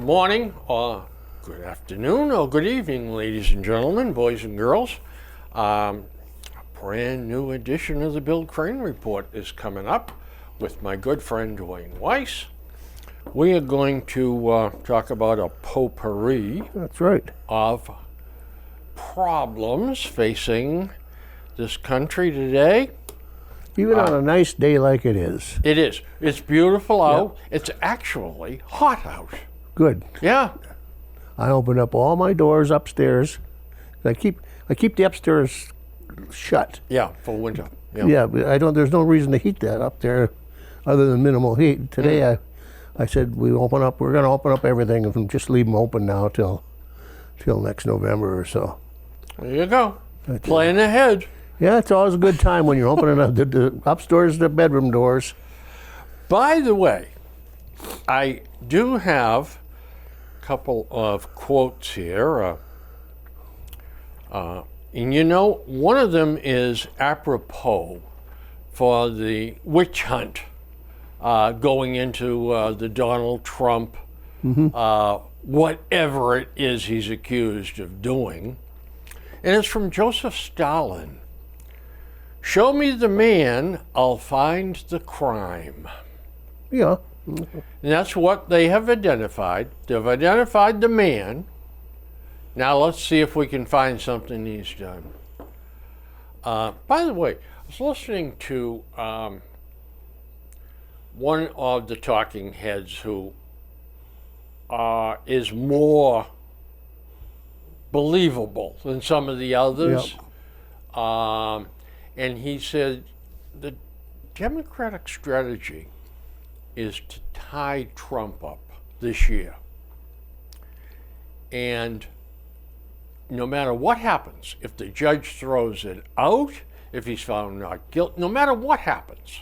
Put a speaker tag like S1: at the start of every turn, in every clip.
S1: morning, or good afternoon, or good evening, ladies and gentlemen, boys and girls. A brand new edition of the Bill Crane Report is coming up with my good friend Dwayne Weiss. We are going to talk about a potpourri
S2: That's right.
S1: of problems facing this country today.
S2: Even on a nice day like it is.
S1: It is. It's beautiful out. It's actually hot out.
S2: Good.
S1: Yeah.
S2: I opened up all my doors upstairs. I keep the upstairs shut.
S1: Yeah, for winter.
S2: Yeah, but there's no reason to heat that up there other than minimal heat. Today I said we're going to open up everything and just leave them open now till next November or so.
S1: There you go. Playing ahead.
S2: Yeah, it's always a good time when you're opening up the upstairs, the bedroom doors.
S1: By the way, I do have a couple of quotes here. And one of them is apropos for the witch hunt going into the Donald Trump, whatever it is he's accused of doing. And it's from Joseph Stalin. Show me the man, I'll find the crime.
S2: Yeah.
S1: And that's what they have identified. They've identified the man. Now let's see if we can find something he's done. By the way, I was listening to one of the talking heads who is more believable than some of the others.
S2: Yep.
S1: And he said the Democratic strategy is to tie Trump up this year. And no matter what happens, if the judge throws it out, if he's found not guilty, no matter what happens,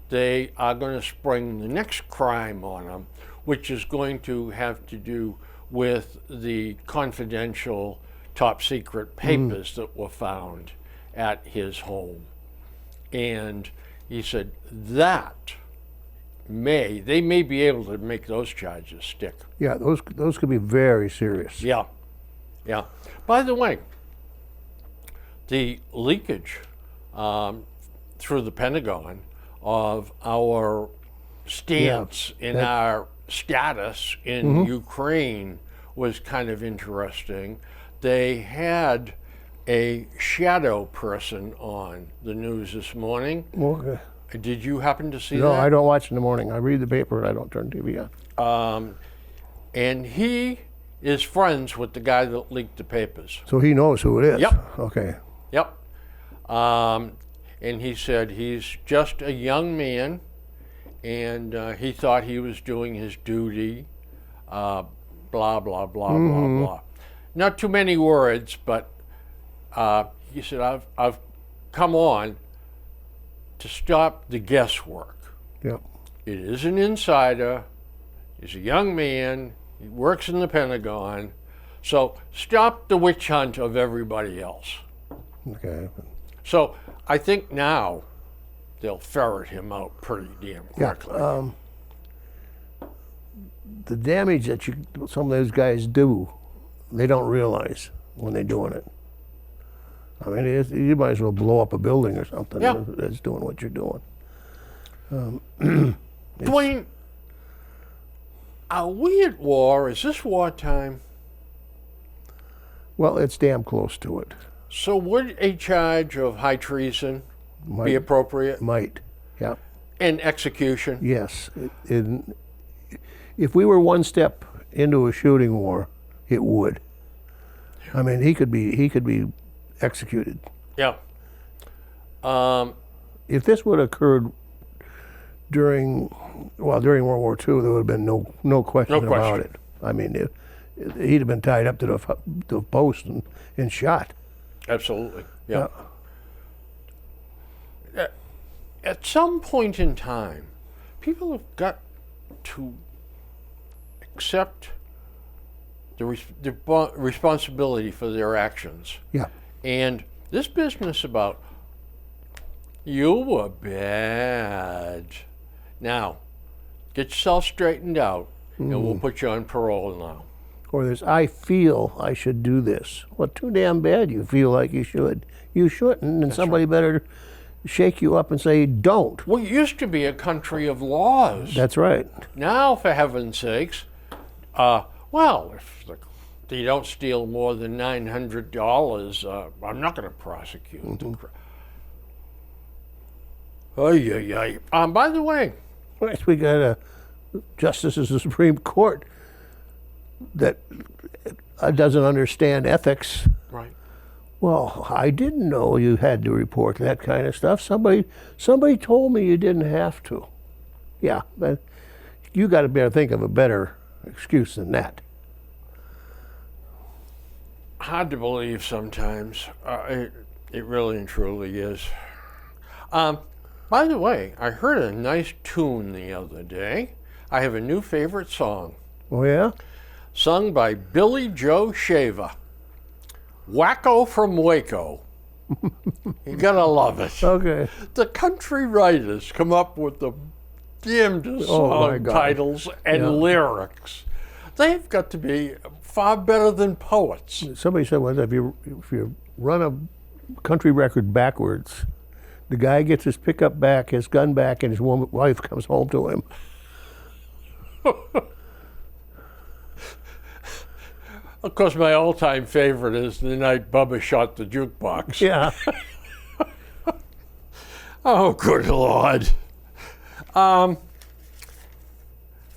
S1: they are going to spring the next crime on him, which is going to have to do with the confidential top secret papers that were found at his home. And he said that they may be able to make those charges stick.
S2: Yeah, those could be very serious.
S1: Yeah. By the way, the leakage through the Pentagon of our stance in our status in Ukraine was kind of interesting. They had a shadow person on the news this morning.
S2: Okay.
S1: Did you happen to see that?
S2: No, I don't watch in the morning. I read the paper and I don't turn TV on.
S1: And he is friends with the guy that leaked the papers.
S2: So he knows who it is?
S1: Yep.
S2: Okay.
S1: Yep. And he said he's just a young man and he thought he was doing his duty, blah, blah, blah, blah, blah. Not too many words, but he said, I've come on to stop the guesswork.
S2: Yep.
S1: It is an insider. He's a young man. He works in the Pentagon. So stop the witch hunt of everybody else.
S2: Okay.
S1: So I think now they'll ferret him out pretty damn quickly.
S2: Yeah. The damage that some of those guys do, they don't realize when they're doing it. I mean, you might as well blow up a building or something as doing what you're doing.
S1: Dwayne, are we at war? Is this wartime?
S2: Well, it's damn close to it.
S1: So would a charge of high treason be appropriate?
S2: Might, yeah.
S1: And execution?
S2: Yes. If we were one step into a shooting war, it would. I mean, he could be executed.
S1: Yeah.
S2: If this would have occurred during World War II, there would have been no question about it. I mean, he'd have been tied up to the post and shot.
S1: Absolutely. Yeah. At some point in time, people have got to accept the responsibility for their actions.
S2: Yeah.
S1: And this business about you were bad. Now, get yourself straightened out and we'll put you on parole now.
S2: Or there's, I feel I should do this. Well, too damn bad you feel like you should. You shouldn't, and somebody better shake you up and say, don't.
S1: We used to be a country of laws.
S2: That's right.
S1: Now, for heaven's sakes, if they don't steal more than $900, I'm not going to prosecute them. By the way,
S2: Right, we got a justice of the Supreme Court that doesn't understand ethics.
S1: right.
S2: Well, I didn't know you had to report that kind of stuff. Somebody told me you didn't have to. Yeah, but you got to be able to think of a better excuse than that.
S1: Hard to believe sometimes. It really and truly is. By the way, I heard a nice tune the other day. I have a new favorite song,
S2: Oh, yeah?
S1: sung by Billy Joe Shaver. Wacko from Waco. You gotta love it.
S2: Okay.
S1: The country writers come up with the damnedest
S2: Oh, my
S1: song
S2: God.
S1: titles and lyrics. They've got to be far better than poets.
S2: Somebody said once, if you run a country record backwards, the guy gets his pickup back, his gun back, and his wife comes home to him.
S1: Of course, my all-time favorite is The Night Bubba Shot the Jukebox.
S2: Yeah.
S1: Oh, good Lord.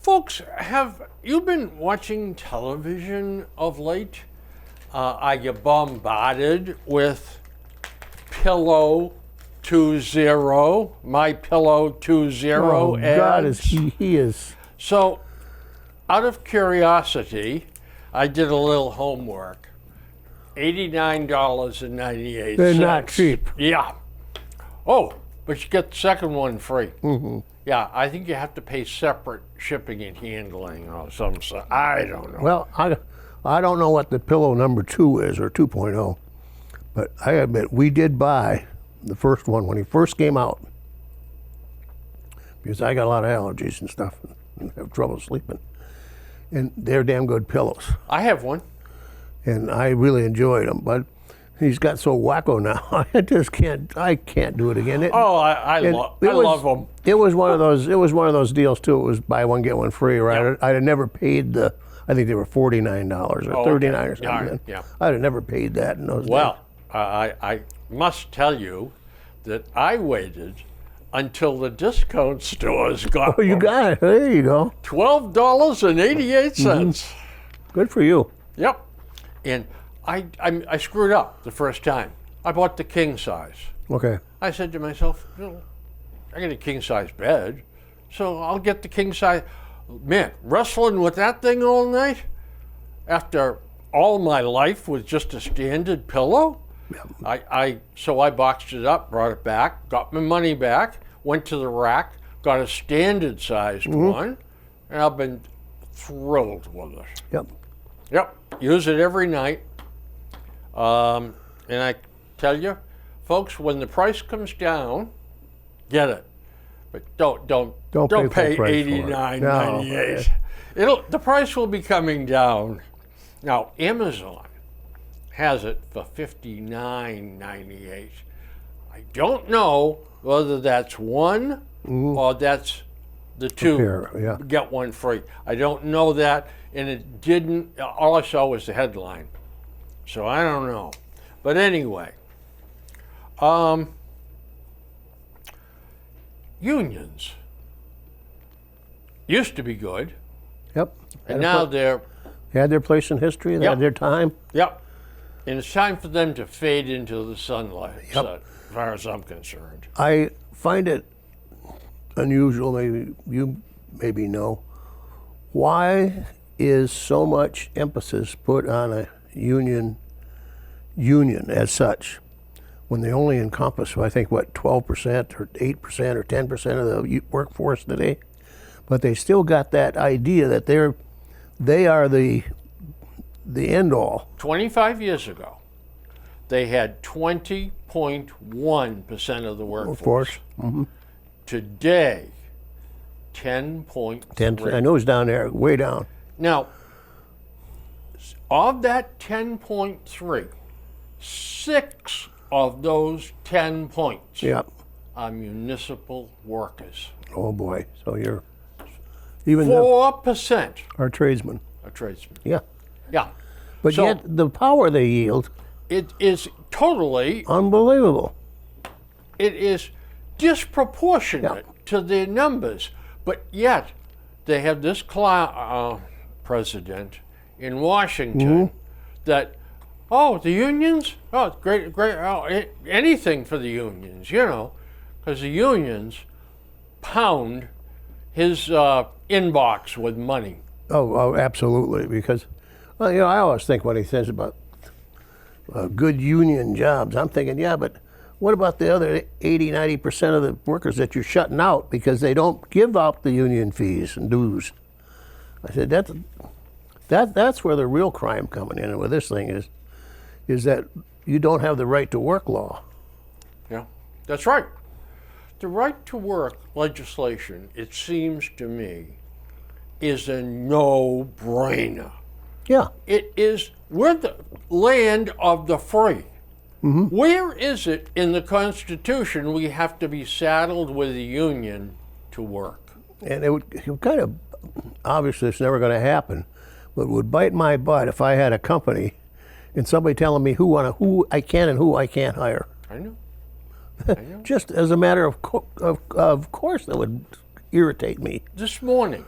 S1: Folks, have you been watching television of late? Are you bombarded with Pillow 20, My Pillow 20
S2: Oh, God,
S1: ads?
S2: he is.
S1: So, out of curiosity, I did a little homework. $89.98.
S2: They're not cheap.
S1: Yeah. Oh, but you get the second one free. Mm-hmm. Yeah, I think you have to pay separate shipping and handling or some sort. I don't know.
S2: Well, I don't know what the pillow number 2 is or 2.0, but I admit we did buy the first one when he first came out because I got a lot of allergies and stuff and have trouble sleeping. And they're damn good pillows.
S1: I have one.
S2: And I really enjoyed them, but he's got so wacko now. I can't do it again.
S1: I love them.
S2: It was one of those deals too. It was buy one get one free. Right?
S1: Yep.
S2: I'd have never paid the. I think they were $49 or $39 or something.
S1: Yeah.
S2: I'd have never paid that in those days.
S1: Well, I must tell you that I waited until the discount stores got
S2: Oh, you
S1: them.
S2: got it. There you go.
S1: $12.88.
S2: Good for you.
S1: Yep. And I screwed up the first time. I bought the king size.
S2: Okay.
S1: I said to myself, I get a king size bed, so I'll get the king size. Man, wrestling with that thing all night after all my life with just a standard pillow. So I boxed it up, brought it back, got my money back, went to the rack, got a standard sized one, and I've been thrilled with it.
S2: Yep.
S1: Yep, use it every night. And I tell you, folks, when the price comes down, get it. But don't pay
S2: pay full price for it.
S1: $89.98. The price will be coming down. Now Amazon has it for $59.98. I don't know whether that's one or that's the two.
S2: pair, yeah.
S1: Get one free. I don't know that, and it didn't. All I saw was the headline, so I don't know. But anyway, unions used to be good,
S2: Yep.
S1: and now they're
S2: Had their place in history. They
S1: Yep.
S2: had their time.
S1: yep. And it's time for them to fade into the sunlight,
S2: Yep.
S1: as far as I'm concerned.
S2: I find it unusual, maybe you maybe know, why is so much emphasis put on a union as such when they only encompass, I think, 12% or 8% or 10% of the workforce today? But they still got that idea that they are the end all.
S1: 25 years ago, they had 20.1% of the workforce.
S2: Workforce.
S1: Today, 10.3.
S2: I know it's down there, way down.
S1: Now, of that 10.3, 6 of those 10 points
S2: Yep.
S1: are municipal workers.
S2: Oh boy. So you're even
S1: 4%
S2: our tradesmen.
S1: are tradesmen.
S2: Yeah.
S1: Yeah.
S2: But
S1: So-
S2: yet the power they yield,
S1: It is totally,
S2: unbelievable.
S1: it is disproportionate to their numbers, but yet they have this president in Washington that, oh, the unions, oh, great, anything for the unions, because the unions pound his inbox with money.
S2: Oh, absolutely. Because, well, I always think when he says about good union jobs, I'm thinking, yeah, but what about the other 80-90% of the workers that you're shutting out because they don't give out the union fees and dues? I said, that's where the real crime coming in with this thing is that you don't have the right to work law.
S1: Yeah, that's right. The right to work legislation, it seems to me, is a no-brainer.
S2: Yeah.
S1: We're the land of the free. Where is it in the Constitution we have to be saddled with a union to work?
S2: And it would kind of, obviously it's never going to happen, but it would bite my butt if I had a company and somebody telling me who I can and who I can't hire.
S1: I know.
S2: Just as a matter of course, that would irritate me.
S1: This morning,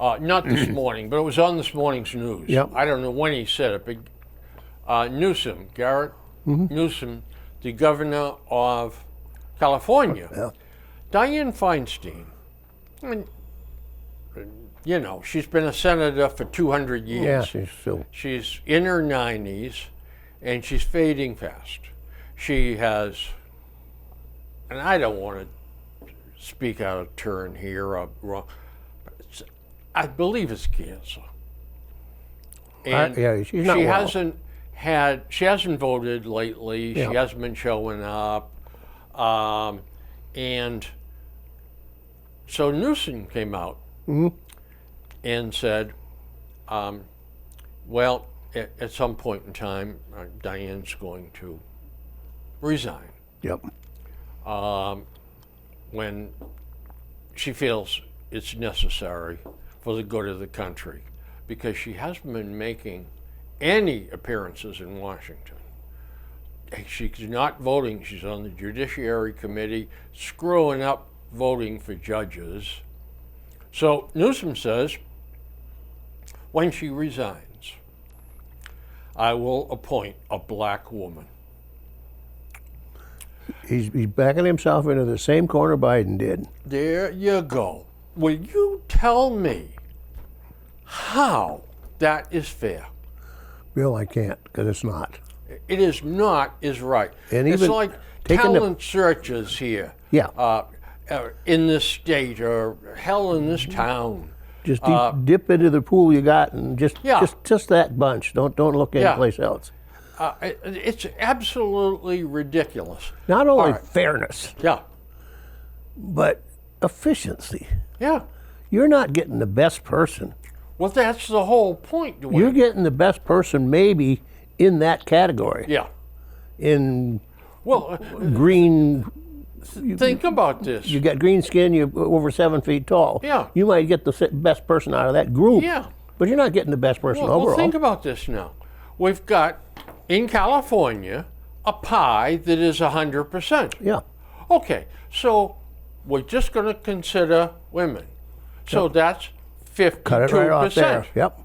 S1: not this morning, but it was on this morning's news.
S2: Yep.
S1: I don't know when he said it, but Newsom, Garrett Newsom, the governor of California,
S2: Yeah.
S1: Dianne Feinstein, she's been a senator for 200 years.
S2: Yeah, she's still.
S1: She's in her 90s, and she's fading fast. She has, and I don't want to speak out of turn here, wrong. I believe it's cancer. And
S2: yeah, she's not well.
S1: She hasn't voted lately.
S2: Yeah.
S1: She hasn't been showing up. And so Newsom came out and said, well, at some point in time, Diane's going to resign
S2: Yep.
S1: when she feels it's necessary for the good of the country, because she hasn't been making any appearances in Washington. She's not voting. She's on the Judiciary Committee, screwing up voting for judges. So Newsom says, when she resigns, I will appoint a black woman.
S2: He's backing himself into the same corner Biden did.
S1: There you go. Will you tell me how that is fair?
S2: Bill, I can't, because it's not.
S1: It is not is right.
S2: And
S1: it's
S2: even
S1: like
S2: taking the-
S1: talent searches here.
S2: Yeah.
S1: In this state, or hell, in this town.
S2: Just dip into the pool you got, and just that bunch. Don't look anyplace else.
S1: It's absolutely ridiculous.
S2: Not only
S1: All right.
S2: fairness,
S1: Yeah.
S2: but efficiency.
S1: Yeah.
S2: You're not getting the best person.
S1: Well, that's the whole point. Dwayne.
S2: You're getting the best person maybe in that category.
S1: Yeah.
S2: In
S1: Well,
S2: green,
S1: think about this.
S2: you got green skin, you're over 7 feet tall.
S1: Yeah.
S2: You might get the best person out of that group.
S1: Yeah.
S2: But you're not getting the best person overall.
S1: Well, think about this now. We've got, in California, a pie that is 100%.
S2: Yeah.
S1: Okay, so we're just going to consider women. So that's 52%.
S2: Cut it right off there. Yep.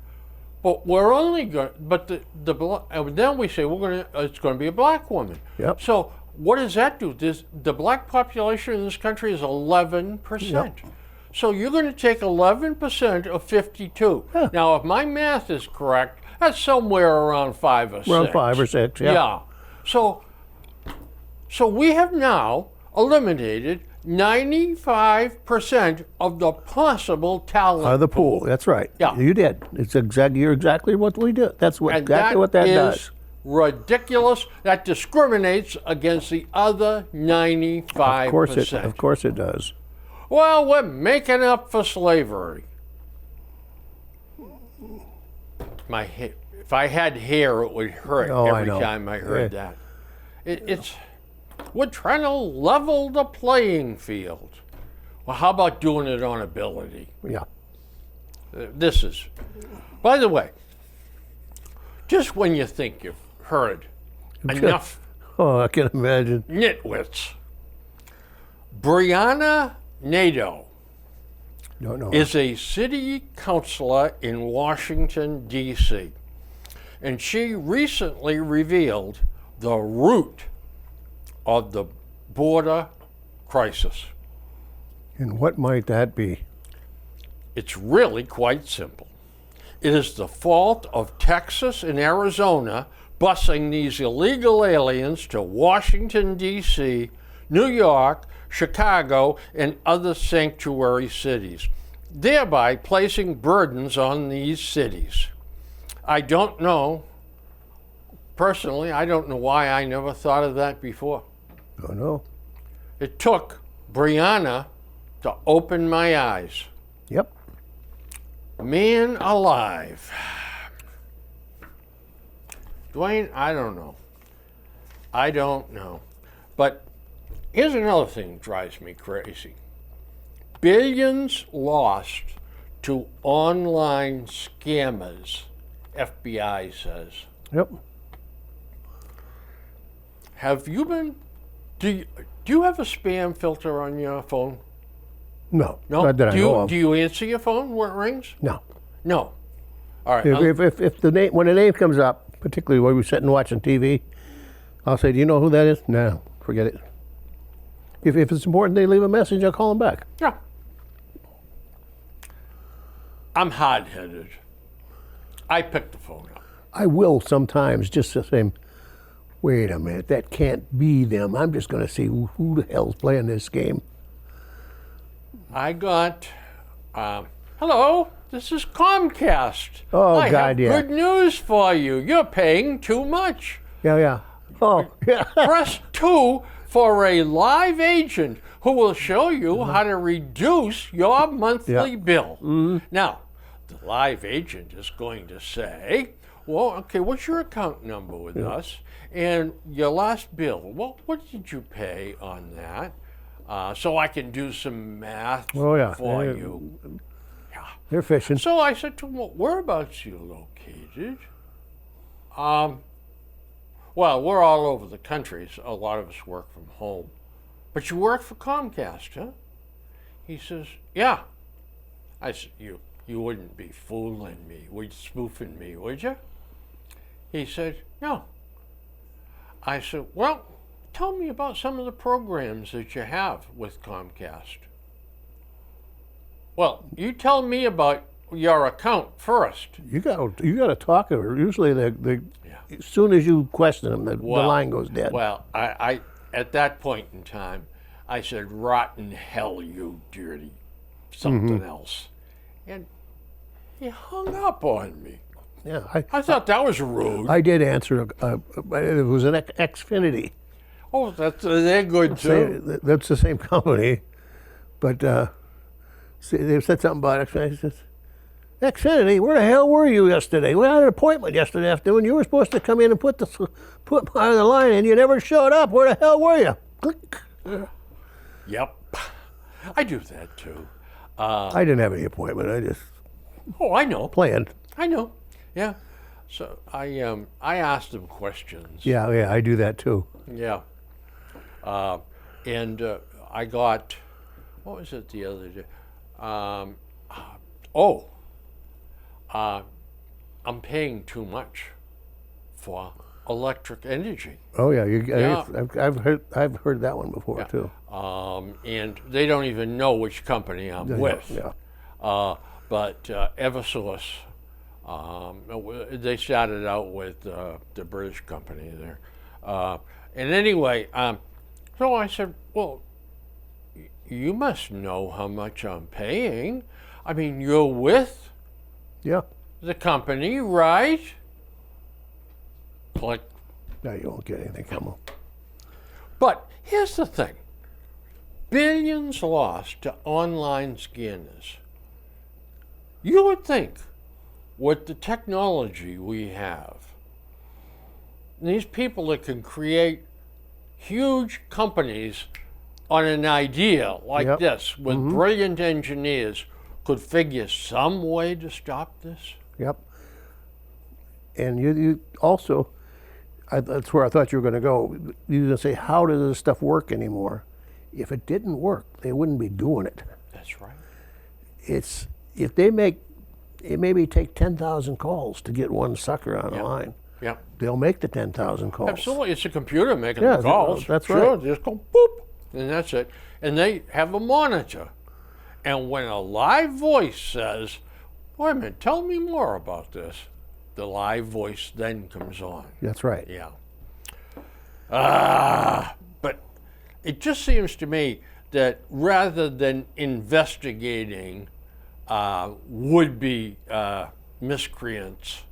S1: But we're only going, but then we say it's going to be a black woman.
S2: Yep.
S1: So what does that do? The black population in this country is 11%.
S2: Yep.
S1: So you're going to take 11% of 52.
S2: Yeah.
S1: Now, if my math is correct, that's somewhere around 5 or 6.
S2: Around 5 or 6, yeah.
S1: Yeah. So we have now eliminated 95% of the possible talent.
S2: Out of the pool. That's right.
S1: Yeah.
S2: You did. You're exactly what we do. That's
S1: And
S2: exactly what that
S1: is
S2: does.
S1: ridiculous. That discriminates against the other 95%.
S2: Of course it does.
S1: Well, we're making up for slavery. If I had hair, it would hurt every time I heard that. We're trying to level the playing field. Well, how about doing it on ability?
S2: Yeah.
S1: By the way, just when you think you've heard enough
S2: Oh, I can imagine.
S1: nitwits, Brianna Nadeau
S2: No.
S1: is a city councilor in Washington, D.C., and she recently revealed the root of the border crisis.
S2: And what might that be?
S1: It's really quite simple. It is the fault of Texas and Arizona busing these illegal aliens to Washington, D.C., New York, Chicago, and other sanctuary cities, thereby placing burdens on these cities. I don't know, personally, I don't know why I never thought of that before.
S2: Oh, no.
S1: It took Brianna to open my eyes.
S2: Yep.
S1: Man alive. Dwayne, I don't know. But here's another thing that drives me crazy. Billions lost to online scammers, FBI says.
S2: Yep.
S1: Have you been, do you have a spam filter on your phone?
S2: No.
S1: No?
S2: Not that I know of.
S1: Do you answer your phone when it rings?
S2: No.
S1: No. All right.
S2: If the name, when a name comes up, particularly when we're sitting watching TV, I'll say, "Do you know who that is?" No, forget it. If it's important, they leave a message. I'll call them back.
S1: Yeah. I'm hard-headed. I pick the phone up.
S2: I will sometimes just the same. Wait a minute, that can't be them. I'm just going to see who the hell's playing this game.
S1: I got, hello, this is Comcast.
S2: Oh,
S1: I
S2: God,
S1: have
S2: yeah.
S1: good news for you. You're paying too much.
S2: Yeah. Oh, yeah.
S1: Press 2 for a live agent who will show you how to reduce your monthly bill. Mm-hmm. Now, the live agent is going to say, well, okay, what's your account number with us? And your last bill, well, what did you pay on that? So I can do some math for you. Yeah.
S2: They're fishing.
S1: So I said to him, well, whereabouts are you located? Well, we're all over the country, so a lot of us work from home. But you work for Comcast, huh? He says, yeah. I said, you wouldn't be fooling me, spoofing me, would you? He said, no. I said, well, tell me about some of the programs that you have with Comcast. Well, you tell me about your account first.
S2: You got to talk to her. Usually, as soon as you question them, the line goes dead.
S1: Well, I at that point in time, I said, rotten hell, you dirty something else. And he hung up on me.
S2: Yeah,
S1: I thought that was rude.
S2: I did answer. It was an Xfinity.
S1: Oh, they're good too.
S2: That's the same company, but they said something about Xfinity. Says, Xfinity, where the hell were you yesterday? We had an appointment yesterday afternoon. You were supposed to come in and put my line in. You never showed up. Where the hell were you? Click.
S1: Yep, I do that too.
S2: I didn't have any appointment. I just
S1: I know.
S2: planned.
S1: I know. Yeah. So I asked them questions.
S2: Yeah, I do that too.
S1: Yeah. And I got, what was it the other day? I'm paying too much for electric energy.
S2: Oh yeah, I've heard that one before too.
S1: And they don't even know which company I'm with.
S2: Yeah.
S1: But Eversource, they started out with the British company there. And anyway, so I said, well, you must know how much I'm paying. I mean, you're with the company, right? Click.
S2: No, you won't get anything from them.
S1: But here's the thing. billions lost to online scanners. You would think, with the technology we have, these people that can create huge companies on an idea like
S2: Yep.
S1: this, with brilliant engineers, could figure some way to stop this.
S2: Yep. And you also, that's where I thought you were going to go. You were going to say, how does this stuff work anymore? If it didn't work, they wouldn't be doing it.
S1: That's right.
S2: It's if they make it maybe take 10,000 calls to get one sucker on the line.
S1: Yeah.
S2: They'll make the 10,000 calls.
S1: Absolutely. It's a computer making
S2: Yeah,
S1: the calls.
S2: that's
S1: sure,
S2: right.
S1: Just go boop, and that's it. And they have a monitor. And when a live voice says, wait a minute, tell me more about this, the live voice then comes on.
S2: That's right.
S1: Yeah. But it just seems to me that rather than investigating would-be miscreants,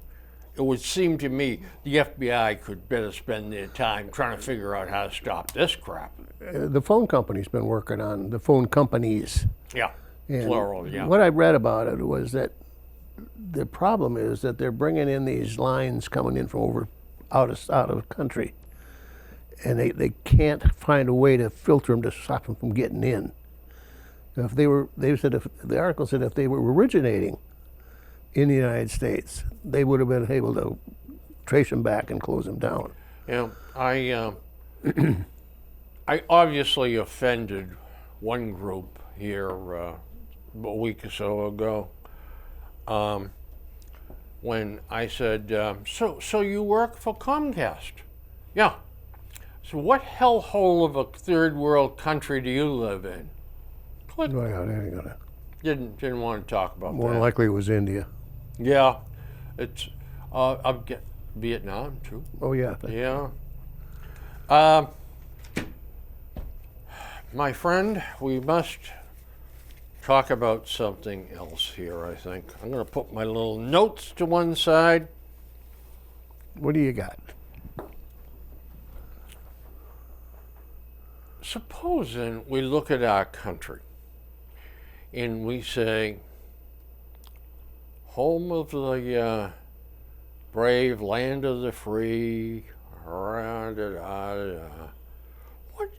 S1: it would seem to me the FBI could better spend their time trying to figure out how to stop this crap.
S2: The phone company's been working on the phone companies.
S1: Yeah,
S2: And
S1: plural, yeah.
S2: What I read about it was that the problem is that they're bringing in these lines coming in from out of country, and they can't find a way to filter them to stop them from getting in. If the article said if they were originating in the United States, they would have been able to trace them back and close them down.
S1: Yeah, I obviously offended one group here a week or so ago when I said, so you work for Comcast? Yeah. So what hellhole of a third world country do you live in? Click.
S2: Oh, yeah, they ain't gonna.
S1: Didn't want to talk about
S2: More
S1: that.
S2: than likely it was India.
S1: Yeah, it's I'll get Vietnam too.
S2: Oh, yeah.
S1: Yeah. My friend, we must talk about something else here, I think. I'm going to put my little notes to one side.
S2: What do you got?
S1: Supposing we look at our country and we say, home of the brave, land of the free, what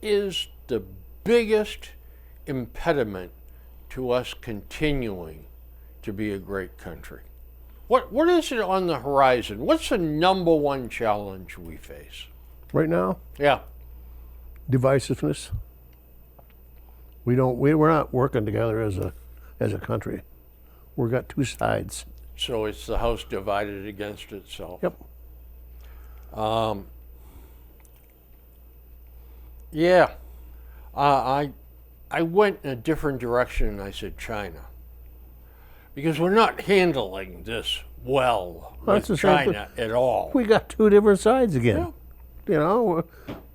S1: is the biggest impediment to us continuing to be a great country? What is it on the horizon? What's the number one challenge we face?
S2: Right now,
S1: Yeah.
S2: divisiveness. We're not working together as a country. We've got two sides.
S1: So it's the house divided against itself.
S2: Yep.
S1: Yeah. I went in a different direction and I said China. Because we're not handling this well
S2: That's
S1: with
S2: the same
S1: China at all.
S2: We got two different sides again.
S1: Yeah.
S2: You know,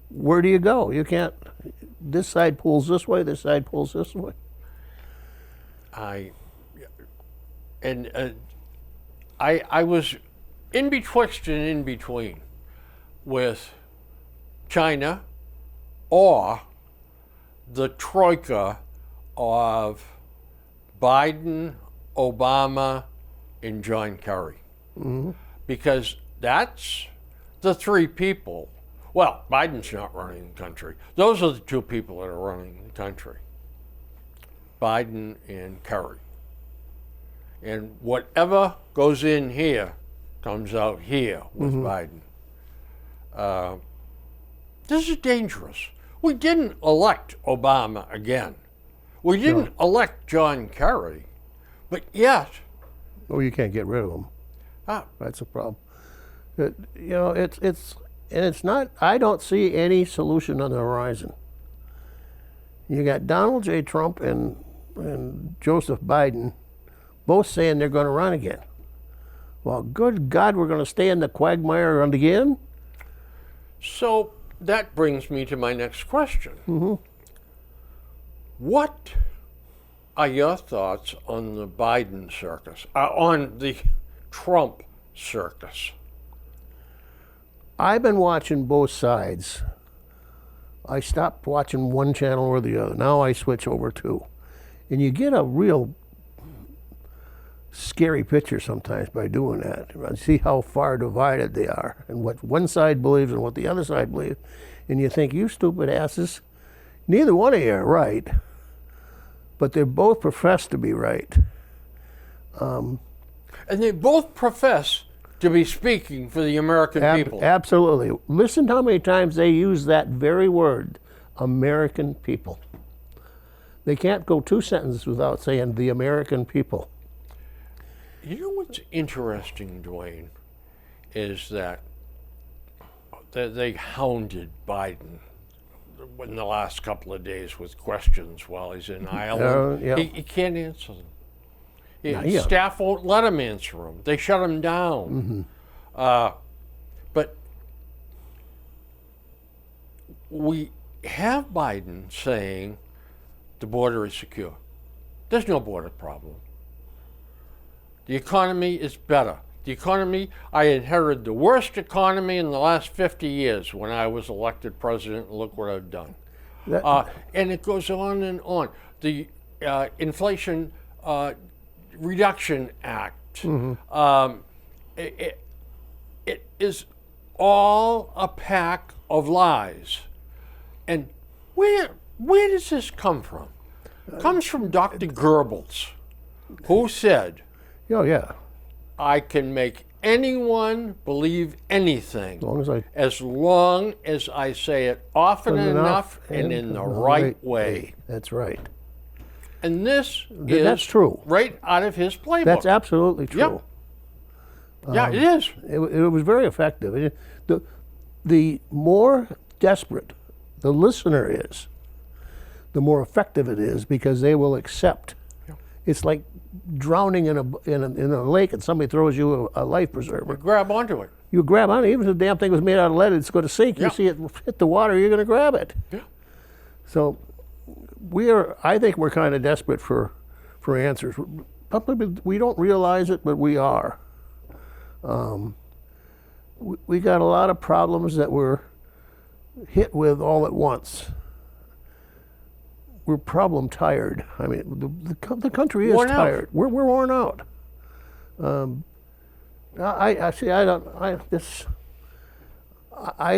S2: where do you go? You can't. This side pulls this way. This side pulls this way.
S1: I was in betwixt and in between with China or the troika of Biden, Obama, and John Kerry.
S2: Mm-hmm.
S1: Because that's the three people. Well, Biden's not running the country. Those are the two people that are running the country. Biden and Kerry. And whatever goes in here comes out here with Biden. This is dangerous. We didn't elect Obama again. We didn't elect John Kerry, but yet,
S2: Oh, you can't get rid of them. That's a problem. It's not. I don't see any solution on the horizon. You got Donald J. Trump and Joseph Biden, both saying they're going to run again. Well, good God, we're going to stay in the quagmire again?
S1: so that brings me to my next question. What are your thoughts on the Biden circus, on the Trump circus?
S2: I've been watching both sides I stopped watching one channel or the other. Now I switch over to. And you get a real scary picture sometimes by doing that. I see how far divided they are and what one side believes and what the other side believes. And you think, you stupid asses, neither one of you are right, but they both profess to be right.
S1: And they both profess to be speaking for the American people.
S2: Absolutely. Listen to how many times they use that very word, American people. They can't go 2 sentences without saying the American people.
S1: You know what's interesting, Dwayne, is that they hounded Biden in the last couple of days with questions while he's in Ireland.
S2: Yeah.
S1: He can't answer them. Staff won't let him answer them. They shut him down. But we have Biden saying the border is secure. There's no border problem. The economy is better. The economy, I inherited the worst economy in the last 50 years when I was elected president, and look what I've done. And it goes on and on. The Inflation Reduction Act, it is all a pack of lies. And where does this come from? It comes from Dr. Goebbels, who said,
S2: Oh, yeah.
S1: I can make anyone believe anything
S2: as long
S1: as I say it often enough and in the right way.
S2: That's right.
S1: And that's
S2: true.
S1: Right out of his playbook.
S2: That's absolutely true.
S1: Yeah, it is.
S2: It was very effective. The more desperate the listener is, the more effective it is because they will accept. Yeah. It's like drowning in a lake and somebody throws you a life preserver.
S1: You grab onto it.
S2: You grab on it. Even if the damn thing was made out of lead, it's going to sink. Yeah. You see it hit the water, you're going to grab it.
S1: Yeah.
S2: So I think we're kind of desperate for answers. We don't realize it, but we are. We got a lot of problems that we're hit with all at once. We're problem tired. I mean, the country is tired. We're worn out. I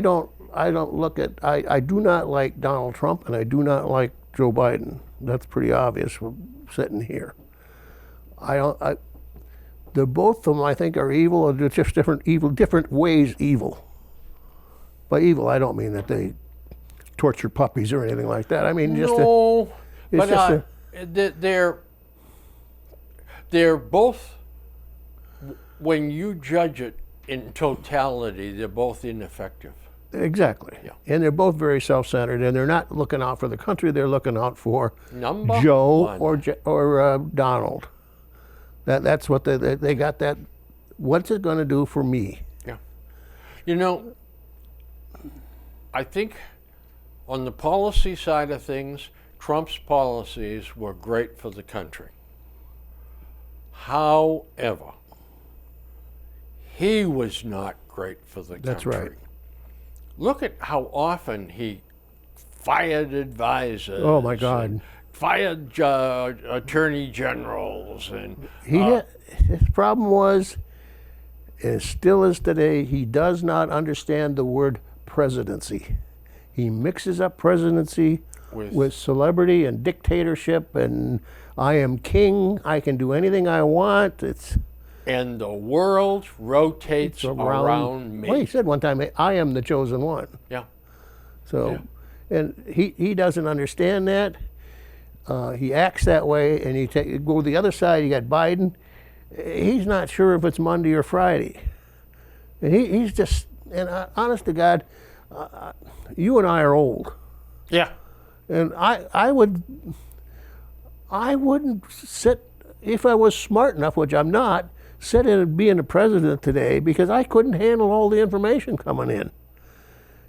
S2: don't look at. I do not like Donald Trump, and I do not like Joe Biden. That's pretty obvious from sitting here. They're both of them, I think, are evil, and they're just different ways evil. By evil, I don't mean that they torture puppies or anything like that. I mean,
S1: they're both, when you judge it in totality, they're both ineffective.
S2: Exactly. Yeah. And they're both very self-centered, and they're not looking out for the country. They're looking out for Joe or Donald. That's what they got. That. What's it going to do for me?
S1: Yeah. You know, I think on the policy side of things, Trump's policies were great for the country. However, he was not great for the country.
S2: That's right.
S1: Look at how often he fired advisors.
S2: Oh my God!
S1: Fired attorney generals, and
S2: his problem was, and still is today, he does not understand the word presidency. He mixes up presidency with celebrity and dictatorship, and I am king. I can do anything I want.
S1: And the world rotates around me.
S2: Well, he said one time, I am the chosen one.
S1: Yeah.
S2: So, and he doesn't understand that. He acts that way, and you go to the other side, you got Biden. He's not sure if it's Monday or Friday. And he's just, and honest to God, you and I are old.
S1: Yeah.
S2: And I wouldn't sit, if I was smart enough, which I'm not, sit in and being the president today because I couldn't handle all the information coming in.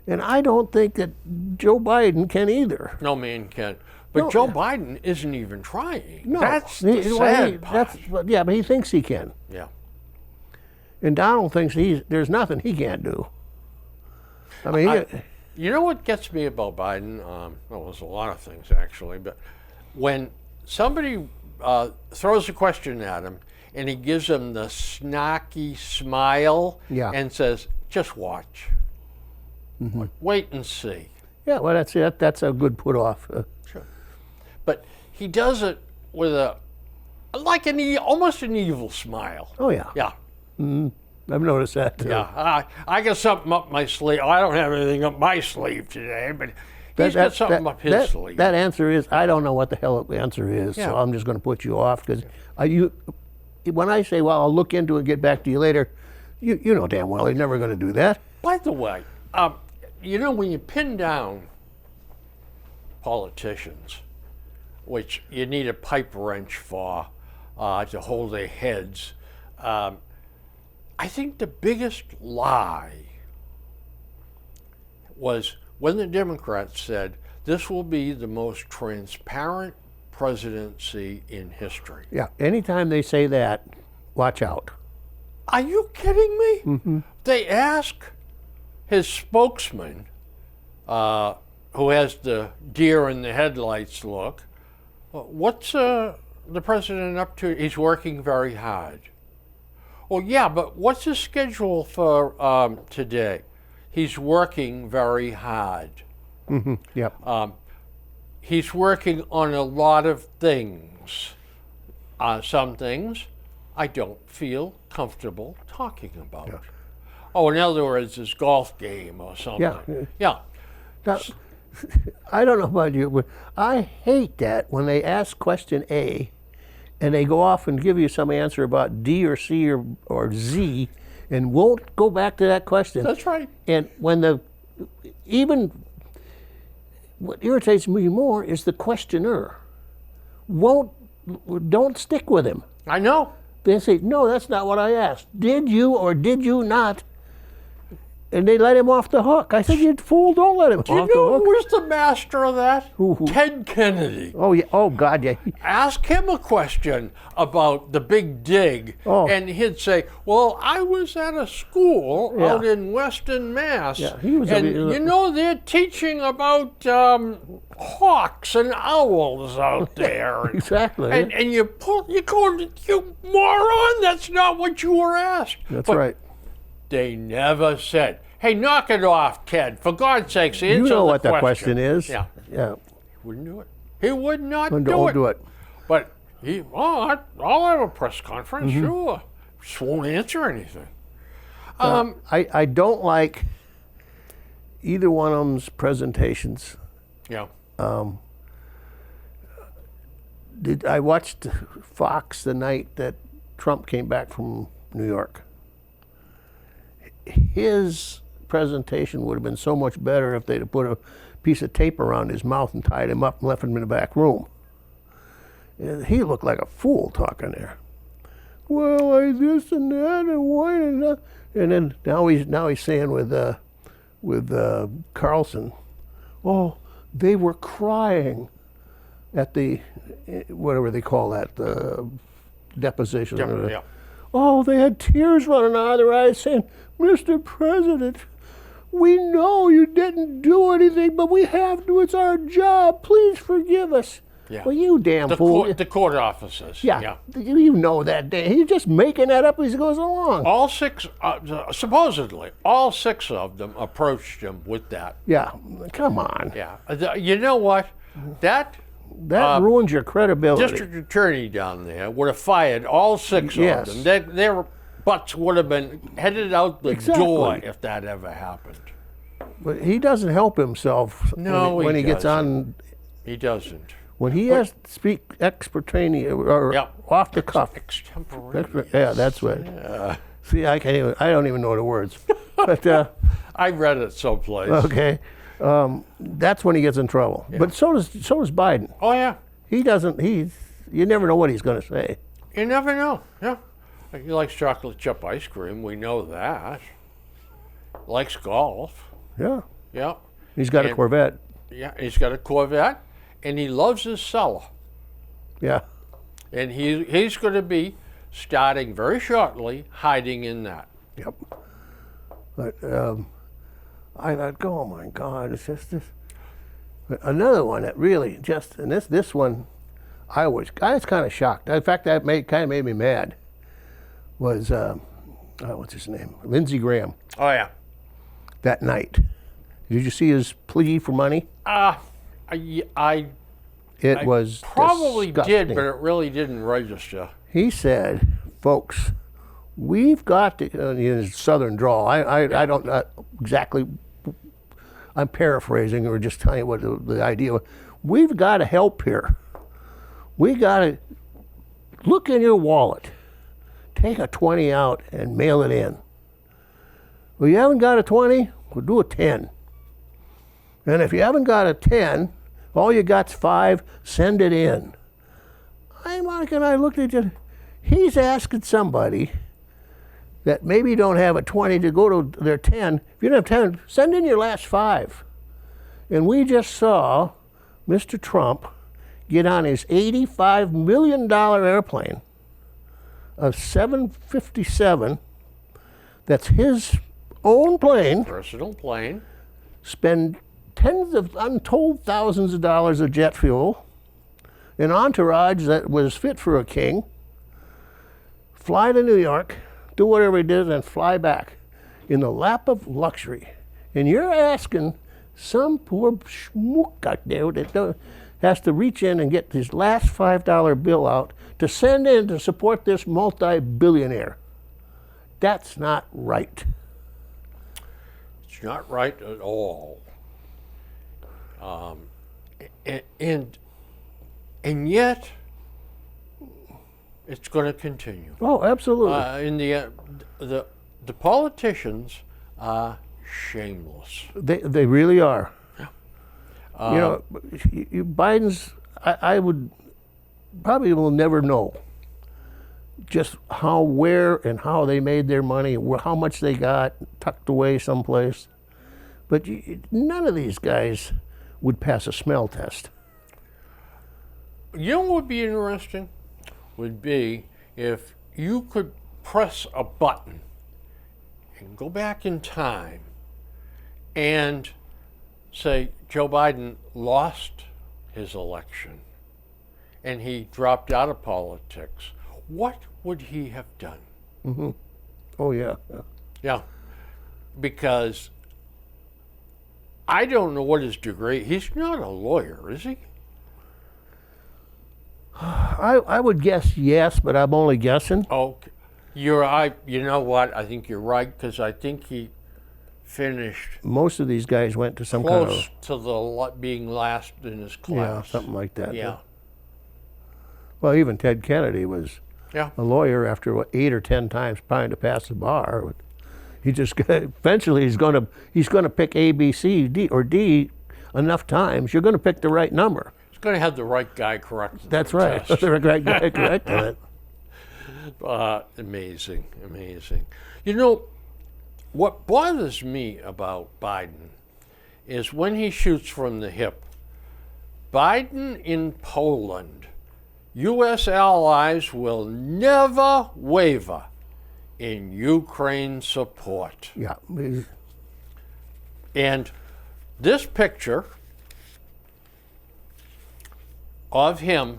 S2: And I don't think that Joe Biden can either.
S1: No man can. But Joe Biden isn't even trying.
S2: No.
S1: That's the sad part.
S2: Yeah, but he thinks he can.
S1: Yeah.
S2: And Donald thinks there's nothing he can't do. I mean,
S1: You know what gets me about Biden? Well, there's a lot of things actually, but when somebody throws a question at him and he gives them the snarky smile
S2: Yeah.
S1: and says, "Just watch, wait and see."
S2: Yeah, well, that's it. That's a good put off.
S1: Sure. But he does it with almost an evil smile.
S2: Oh, yeah.
S1: Yeah.
S2: I've noticed that too.
S1: Yeah, I got something up my sleeve. I don't have anything up my sleeve today, but he's got something up his sleeve.
S2: That answer is, I don't know what the hell the answer is,
S1: Yeah.
S2: so I'm just going to put you off. Because when I say, well, I'll look into it and get back to you later, you know damn well he's never going to do that.
S1: By the way, you know, when you pin down politicians, which you need a pipe wrench for to hold their heads, I think the biggest lie was when the Democrats said this will be the most transparent presidency in history.
S2: Yeah, anytime they say that, watch out.
S1: Are you kidding me? Mm-hmm. They ask his spokesman, who has the deer in the headlights look, what's the president up to? He's working very hard. Well, yeah, but what's his schedule for today? He's working very hard.
S2: Mm-hmm. Yep.
S1: He's working on a lot of things. Some things I don't feel comfortable talking about.
S2: Yeah.
S1: Oh, in other words, his golf game or something.
S2: Yeah.
S1: Yeah.
S2: Now, I don't know about you, but I hate that when they ask question A and they go off and give you some answer about D or C or Z and won't go back to that question.
S1: That's right.
S2: And when what irritates me more is the questioner don't stick with him.
S1: I know.
S2: They say, no, that's not what I asked. Did you or did you not? And they let him off the hook. I said, you fool, don't let him off
S1: You
S2: the
S1: know
S2: hook.
S1: who's the master of that?
S2: Who?
S1: Ted Kennedy.
S2: Oh, yeah. Oh, God, yeah.
S1: Ask him a question about the big dig,
S2: Oh.
S1: and he'd say, well, I was at a school
S2: Yeah.
S1: out in Western Mass,
S2: Yeah, he was
S1: and
S2: a-
S1: you know, they're teaching about hawks and owls out there.
S2: Exactly.
S1: And you go, you moron, that's not what you were asked.
S2: That's
S1: But
S2: right.
S1: they never said, hey, knock it off, Ted. For God's sakes, answer
S2: You know what the
S1: question.
S2: question is.
S1: Yeah.
S2: Yeah.
S1: He wouldn't do it. He would not
S2: Don't
S1: do it.
S2: do it.
S1: But I'll have a press conference, sure. Just won't answer anything.
S2: I don't like either one of them's presentations.
S1: Yeah.
S2: I watched Fox the night that Trump came back from New York. His presentation would have been so much better if they'd have put a piece of tape around his mouth and tied him up and left him in the back room. And he looked like a fool talking there. Well, I this and that and why and that. And then now he's saying with Carlson, oh, they were crying at the whatever they call that, the deposition.
S1: Yeah.
S2: Oh, they had tears running out of their eyes saying, Mr. President, we know you didn't do anything, but we have to. It's our job. Please forgive us.
S1: Yeah.
S2: Well, you damn fool.
S1: The court officers.
S2: Yeah, you know that. He's just making that up as he goes along.
S1: All six, supposedly, all six of them approached him with that.
S2: Yeah, come on.
S1: Yeah. You know what? That
S2: That ruins your credibility.
S1: district attorney down there would have fired all six
S2: Yes.
S1: of them. Their butts would have been headed out the
S2: Exactly.
S1: door if that ever happened.
S2: But he doesn't help himself
S1: No,
S2: when
S1: he
S2: he gets
S1: doesn't.
S2: on.
S1: He doesn't.
S2: When he has to speak extemporaneous or
S1: Yep.
S2: off the cuff.
S1: Extemporaneous.
S2: Yeah, that's what. See, I don't even know the words. But
S1: I read it someplace.
S2: okay, that's when he gets in trouble. But so does Biden.
S1: Oh yeah.
S2: He doesn't. You never know what he's going to say.
S1: You never know. Yeah. He likes chocolate chip ice cream. We know that. Likes golf.
S2: Yeah,
S1: Yeah.
S2: he's got a
S1: And-
S2: Corvette.
S1: Yeah. He's got a Corvette, and he loves his cellar.
S2: Yeah,
S1: And he's going to be starting very shortly hiding in that.
S2: yep. But I thought, oh my God, it's just this. Another one that really just, and this one, I was kind of shocked. In fact, that kind of made me mad. Was what's his name? Lindsey Graham.
S1: Oh yeah.
S2: That night, did you see his plea for money?
S1: I
S2: It was
S1: probably
S2: disgusting.
S1: did, but it really didn't register.
S2: He said, "Folks, we've got to." In his southern drawl, I don't exactly. I'm paraphrasing or just telling you what the idea was. We've got to help here. We got to look in your wallet, take a 20 out and mail it in. Well, you haven't got a 20? We'll do a 10. And if you haven't got a 10, all you got's 5, send it in. Monica and I looked at you. He's asking somebody that maybe don't have a 20 to go to their 10. If you don't have 10, send in your last 5. And we just saw Mr. Trump get on his $85 million airplane, a 757, that's his own plane,
S1: Personal plane.
S2: spend tens of untold thousands of dollars of jet fuel, an entourage that was fit for a king, fly to New York, do whatever he did, and fly back in the lap of luxury. And you're asking some poor schmook out there that has to reach in and get his last $5 bill out to send in to support this multi-billionaire. That's not right.
S1: It's not right at all. And yet, it's going to continue.
S2: Oh, absolutely.
S1: In the politicians are shameless.
S2: They really are. You know, Biden's, I would probably will never know just how, where, and how they made their money, how much they got tucked away someplace. But none of these guys would pass a smell test.
S1: You know what would be interesting? Would be if you could press a button and go back in time and say Joe Biden lost his election and he dropped out of politics. What would he have done?
S2: Mm-hmm. Oh, yeah.
S1: Yeah, because I don't know what his degree. He's not a lawyer, is he?
S2: I would guess yes, but I'm only guessing.
S1: Oh, you know what? I think you're right because I think he finished
S2: Most of these guys went to some kind
S1: close
S2: of,
S1: to the being last in his class.
S2: yeah, something like that.
S1: Yeah,
S2: Well, even Ted Kennedy was
S1: yeah.
S2: a lawyer after 8 or 10 times trying to pass the bar. He just eventually he's going to pick A, B, C, D, or D enough times. You're going to pick the right number.
S1: He's going to have the right guy correct.
S2: That's right.
S1: Test.
S2: The right guy correcting it.
S1: Amazing, amazing. You know, what bothers me about Biden is when he shoots from the hip. Biden in Poland, U.S. allies will never waver in Ukraine support.
S2: Yeah.
S1: And this picture of him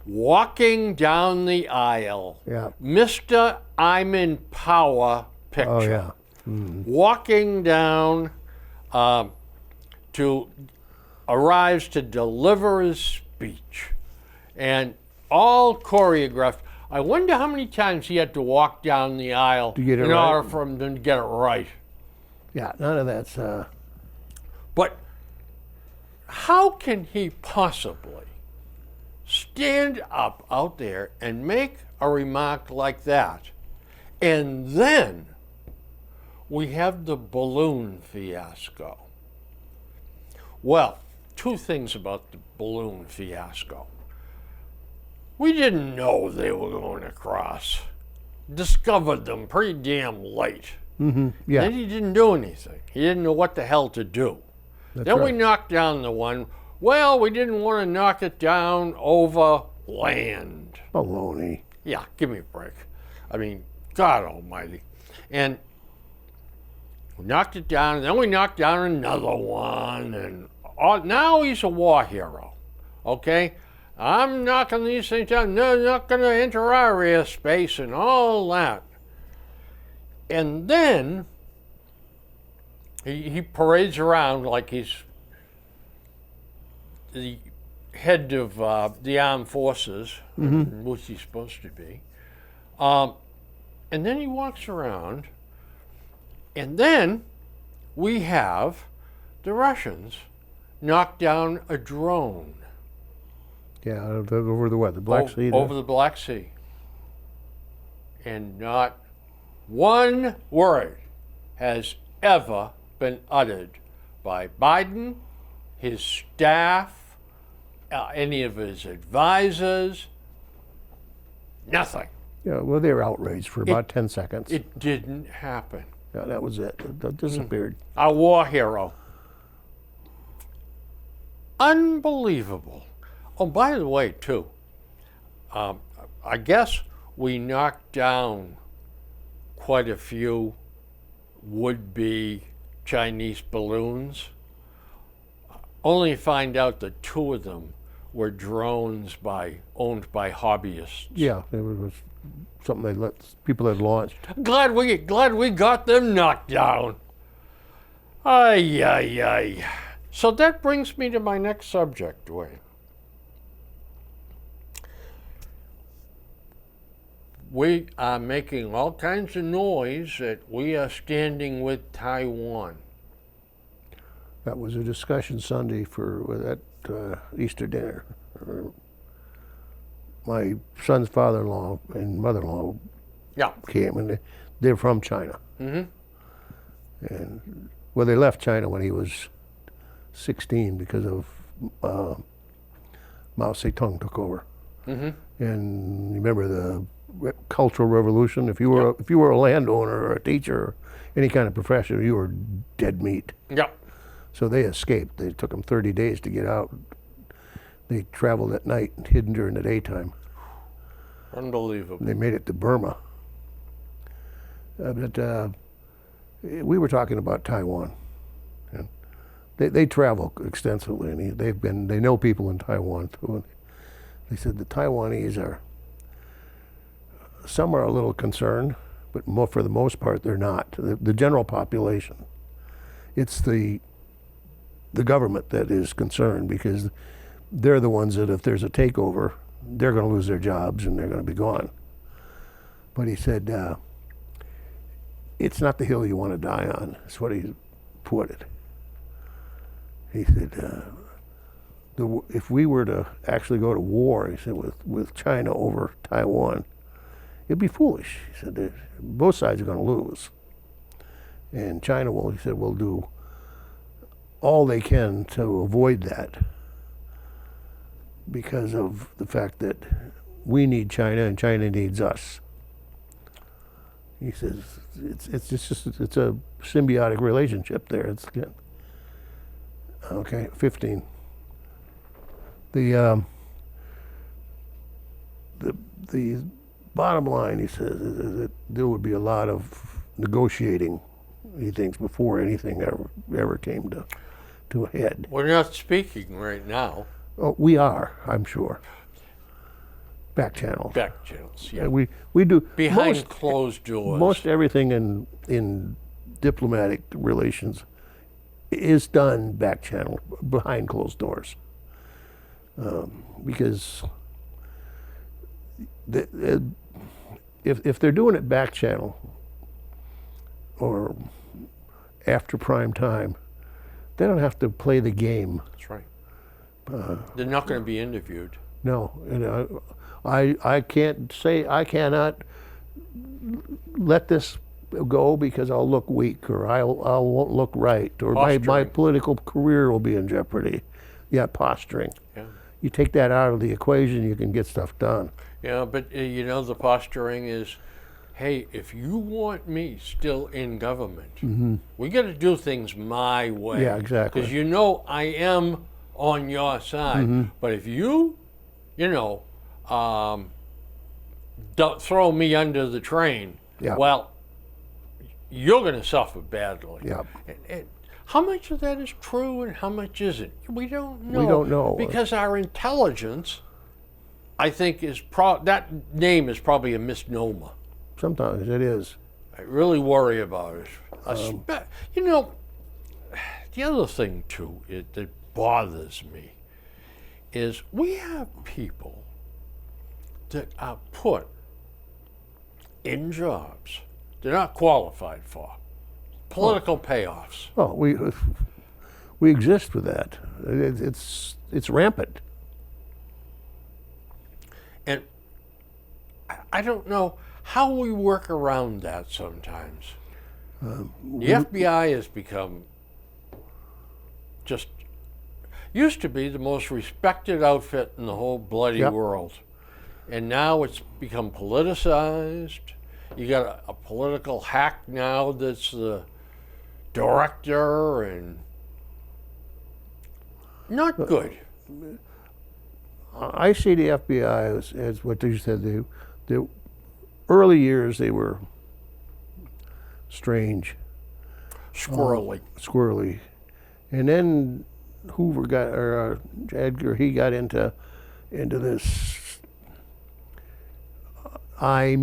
S1: walking down the aisle,
S2: Yeah.
S1: Mr. I'm in power picture.
S2: Oh, yeah.
S1: Walking down arrives to deliver his speech. And all choreographed. I wonder how many times he had to walk down the aisle
S2: To get it
S1: in
S2: right?
S1: order for him to get it right.
S2: Yeah, none of that's,
S1: But how can he possibly stand up out there and make a remark like that? And then we have the balloon fiasco. Well, two things about the balloon fiasco. We didn't know they were going across. Discovered them pretty damn late.
S2: yeah.
S1: Then he didn't do anything. He didn't know what the hell to do.
S2: That's
S1: Then we
S2: right.
S1: knocked down the one. Well, we didn't want to knock it down over land.
S2: Baloney.
S1: Yeah, give me a break. I mean, God almighty. And We knocked it down, and then we knocked down another one, and now he's a war hero. Okay? I'm knocking these things down. They're not going to enter our airspace and all that. And then he parades around like he's the head of the armed forces, which he's supposed to be. And then he walks around, and then we have the Russians knock down a drone.
S2: Yeah, over the what? The Black Sea?
S1: Over the Black Sea. And not one word has ever been uttered by Biden, his staff, any of his advisors. Nothing.
S2: Yeah, well, they were outraged for about 10 seconds.
S1: It didn't happen.
S2: Yeah, that was it. It disappeared.
S1: Our war hero. Unbelievable. Oh, by the way, too, I guess we knocked down quite a few would-be Chinese balloons. Only find out that 2 of them were drones owned by hobbyists.
S2: Yeah, it was something people had launched.
S1: Glad we got them knocked down. Ay, ay, ay. So that brings me to my next subject, Dwayne. We are making all kinds of noise that we are standing with Taiwan.
S2: That was a discussion Sunday at Easter dinner. My son's father-in-law and mother-in-law came, and they're from China. And well, they left China when he was 16 because of Mao Zedong took over. And you remember the Cultural Revolution? If you were a landowner or a teacher or any kind of profession, you were dead meat.
S1: Yep.
S2: So they escaped. It took them 30 days to get out. They traveled at night and hidden during the daytime.
S1: Unbelievable.
S2: They made it to Burma. But we were talking about Taiwan. And they travel extensively, and they know people in Taiwan too. And they said the Taiwanese some are a little concerned, but for the most part they're not. The general population, it's the government that is concerned, because they're the ones that if there's a takeover, they're going to lose their jobs and they're going to be gone. But he said, it's not the hill you want to die on. That's what he put it. He said, if we were to actually go to war, he said, with China over Taiwan, it'd be foolish. He said, both sides are going to lose. And China will do all they can to avoid that, because of the fact that we need China and China needs us. He says it's a symbiotic relationship there. It's good. Okay, 15. The bottom line, he says, is that there would be a lot of negotiating, he thinks, before anything ever came to a head.
S1: We're not speaking right now.
S2: Oh, we are, I'm sure. Back channels.
S1: Back channels, yeah.
S2: We do
S1: behind closed doors.
S2: Most everything in diplomatic relations is done back channel, behind closed doors, because if they're doing it back channel or after prime time, they don't have to play the game.
S1: That's right. They're not going to be interviewed.
S2: No, and I cannot let this go because I'll look weak, or I won't look right, or my political career will be in jeopardy. Yeah, posturing.
S1: Yeah.
S2: You take that out of the equation, you can get stuff done.
S1: Yeah, but the posturing is, hey, if you want me still in government, we got to do things my way.
S2: Yeah, exactly.
S1: Because I am on your side. But if you, don't throw me under the train,
S2: yeah.
S1: well, you're going to suffer badly.
S2: Yeah.
S1: And how much of that is true and how much isn't? We don't know.
S2: We don't know.
S1: Because our intelligence, I think, that name is probably a misnomer.
S2: Sometimes it is.
S1: I really worry about it. You know, the other thing, too, that bothers me is we have people that are put in jobs they're not qualified for. Political payoffs.
S2: Oh, we exist with that. It's rampant.
S1: And I don't know how we work around that sometimes. The FBI has become used to be the most respected outfit in the whole bloody
S2: Yep.
S1: world. And now it's become politicized. You got a political hack now that's the director, and not good.
S2: I see the FBI as what you said. The early years they were strange, squirrely, and then Hoover Edgar. He got into this. I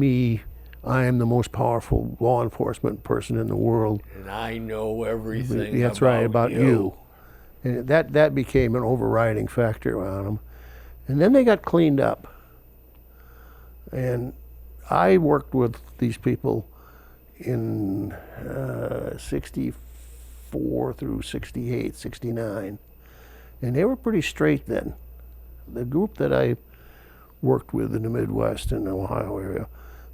S2: am the most powerful law enforcement person in the world.
S1: And I know everything.
S2: That's right, about you. And that became an overriding factor on them. And then they got cleaned up. And I worked with these people in 64 through 68, 69. And they were pretty straight then. The group that I worked with in the Midwest and the Ohio area,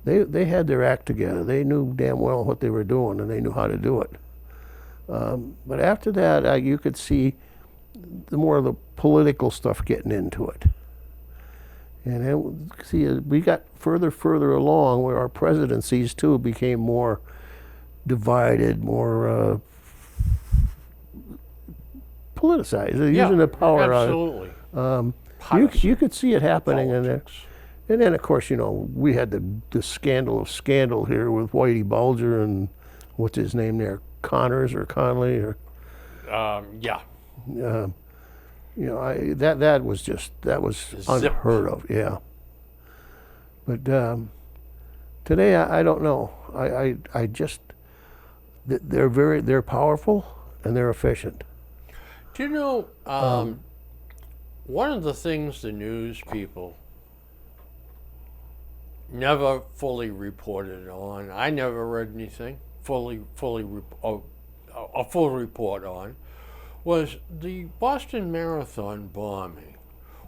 S2: they had their act together. They knew damn well what they were doing, and they knew how to do it. But after that, you could see the more of the political stuff getting into it. And then, we got further along where our presidencies, too, became more divided, more politicized. They're using the power.
S1: Absolutely.
S2: You could see it happening in there.
S1: Politics.
S2: And then, of course, we had the scandal of scandal here with Whitey Bulger and what's his name there, Connors or Conley or.
S1: Yeah.
S2: That was unheard of. Yeah. But today I don't know. I just they're powerful and they're efficient.
S1: Do you know one of the things the news people never fully reported on? I never read anything a full report on. Was the Boston Marathon bombing.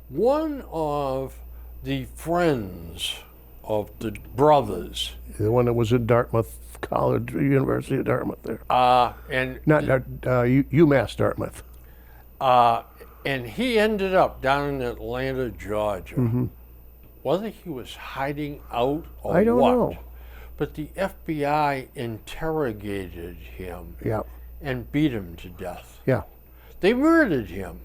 S1: One of the friends of the brothers.
S2: The one that was at Dartmouth College, University of Dartmouth there.
S1: And
S2: UMass Dartmouth.
S1: And he ended up down in Atlanta, Georgia.
S2: Mm-hmm.
S1: Whether he was hiding out or
S2: I don't know.
S1: But the FBI interrogated him
S2: Yeah.
S1: and beat him to death.
S2: Yeah.
S1: They murdered him.